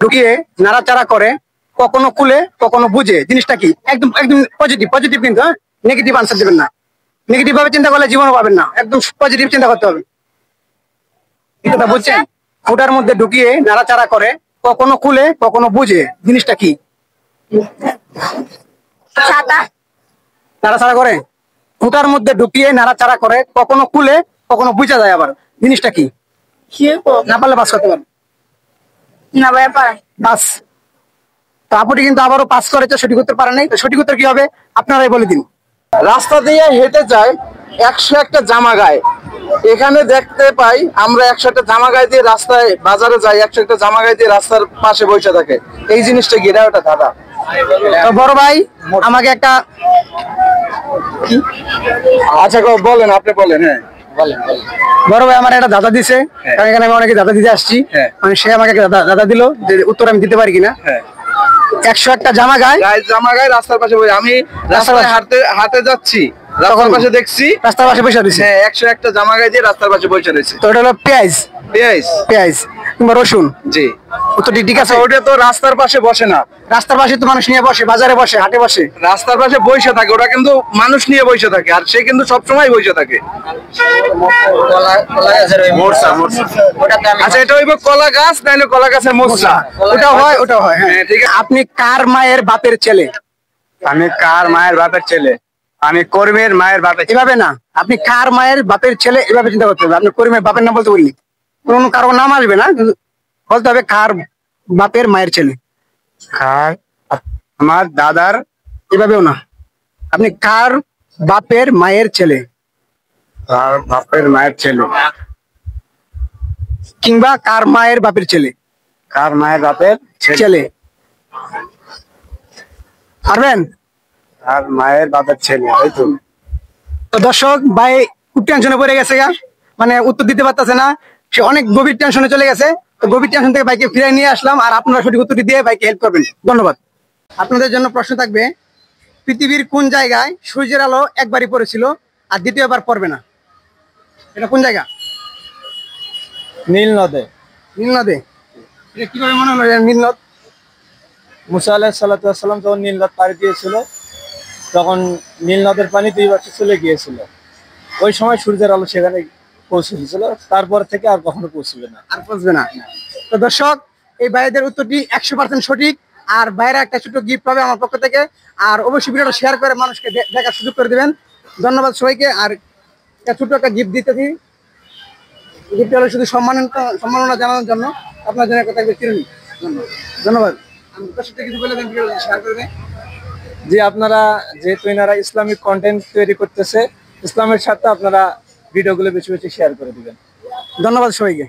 ঢুকিয়ে নাড়াচাড়া করে, কখনো খুলে কখনো বুঝে, জিনিসটা কি? একদম একদম পজিটিভ পজিটিভ, কিন্তু নেগেটিভ আনসার দেবেন না। নেগেটিভ ভাবে চিন্তা করলে জীবনও পাবেন না, একদম পজিটিভ চিন্তা করতে হবে। এটা বুঝছেন? ফুটার মধ্যে ঢুকিয়ে নাড়াচাড়া করে, কখনো খুলে কখনো বুঝে, জিনিসটা কি? নাড়াচাড়া করে, ফুটার মধ্যে ঢুকিয়ে নাড়াচাড়া করে, কখনো খুলে কখনো বুঝা যায়। আবার জিনিসটা কি? না পারলে পাস করতে পারেন না ভাই, পাস। তো আপুটি কিন্তু আবারও পাস করেছে, সঠিক উত্তর পারে নাই। তো সঠিক উত্তর কি হবে আপনারাই বলে দিন। রাস্তা দিয়ে হেঁটে যায় 101টা জামা গায়ে। এখানে দেখতে পাই আমরা 101টা জামা গায়ে দিয়ে রাস্তায় বাজারে যাই, 101টা জামা গায়ে দিয়ে রাস্তার পাশে বসে থাকে। এই জিনিসটা কি? এটা ওটা দাদা। তো বড় ভাই আমাকে একটা আচ্ছা বলেন, আপনি বলেন। হ্যাঁ বড় ভাই আমার একটা দাদা দিছে, কারণ এখানে আমি অনেকে দাদা দিতে আসছি। মানে সে আমাকে দাদা দিল যে উত্তর আমি দিতে পারি কিনা। 101টা জামা গায়ে, জামা গায়ে রাস্তার পাশে বসে। আমি রাস্তায় হাঁটে যাচ্ছি, রাস্তার পাশে দেখছি রাস্তার পাশে বসে রয়েছে। হ্যাঁ 101টা জামা গায়ে দিয়ে রাস্তার পাশে বসে রয়েছে। তো এটা হলো পেঁয়াজ। পেঁয়াজ পেঁয়াজ কিংবা রসুন। জি, উত্তরটি ঠিক আছে। ওটা তো রাস্তার পাশে বসে না, রাস্তার পাশে তো মানুষ নিয়ে বসে, বাজারে বসে, হাটে বসে। রাস্তার পাশে বসে থাকে, ওটা কিন্তু মানুষ নিয়ে বসে থাকে, আর সে কিন্তু সবসময় বসে থাকে। আচ্ছা, এটা হইব কলা গাছ, নাইলে কলা গাছের মোচা। ওটা হয়, ওটা হয়। হ্যাঁ ঠিক আছে। আপনি কার মায়ের বাপের ছেলে? আমি কার মায়ের বাপের ছেলে? আমি কর্মীর মায়ের বাপের। এভাবে না, আপনি কার মায়ের বাপের ছেলে এভাবে চিন্তা করতে হবে। আপনি কর্মীর বাপের নাম বলতে বললি, কোন কারো নাম আসবে না, বলতে হবে কার বাপের মায়ের ছেলে। কার আমার দাদার। এভাবেও না, আপনি কার বাপের মায়ের ছেলে, কার বাপের মায়ের ছেলে, কিংবা কার মায়ের বাপের ছেলে। কার মায়ের বাপের ছেলে পারবেন? কার মায়ের বাপের ছেলে। তো দর্শক ভাই খুব টেনশনে পড়ে গেছে, মানে উত্তর দিতে পারতেছে না, সে অনেক গভীর টেনশনে চলে গেছে। তো গভীর টেনশন থেকে ভাইকে ফিরে নিয়ে আসলাম, আর আপনারা সঠিক উত্তরটি দিয়ে ভাইকে হেল্প করবেন। ধন্যবাদ। আপনাদের জন্য প্রশ্ন থাকবে, পৃথিবীর কোন জায়গায় সূর্যের আলো একবারই পড়েছিল আর দ্বিতীয়বার পড়বে না? এটা কোন জায়গা? নীল নদে। নীল নদে? এটা কিভাবে মনে হলো নীল নদ? মুসা আলাইহিস সালাম যখন নীল নদ পাড়ি দিয়েছিল, তখন নীল নদের পানি 2 বছর চলে গিয়েছিল। ওই সময় সূর্যের আলো সেখানে পৌঁছে দিয়েছিল, তারপর থেকে আর কখনো পৌঁছবে না। আর পৌঁছবে না। তো দর্শক এই ভাইদের উত্তরটি 100% সঠিক, আর বাইরে একটা ছোট গিফট পাবে আমার পক্ষ থেকে। আর অবশ্যই ভিডিওটা শেয়ার করে মানুষকে দেখার সুযোগ করে দিবেন। ধন্যবাদ সবাইকে। আর ছোট্ট একটা গিফট দিতেছি, গিফট হলো শুধু সম্মাননা জানানোর জন্য, আপনার জন্য কথা চিরুনি। ধন্যবাদ। কিছু বলে দেন, ভিডিওটা শেয়ার করে দেন। যে আপনারা যেহেতু এনারা ইসলামিক কন্টেন্ট তৈরি করতেছে, ইসলামের সাথে আপনারা ভিডিওগুলো বেশি বেশি শেয়ার করে দিবেন। ধন্যবাদ সবাইকে।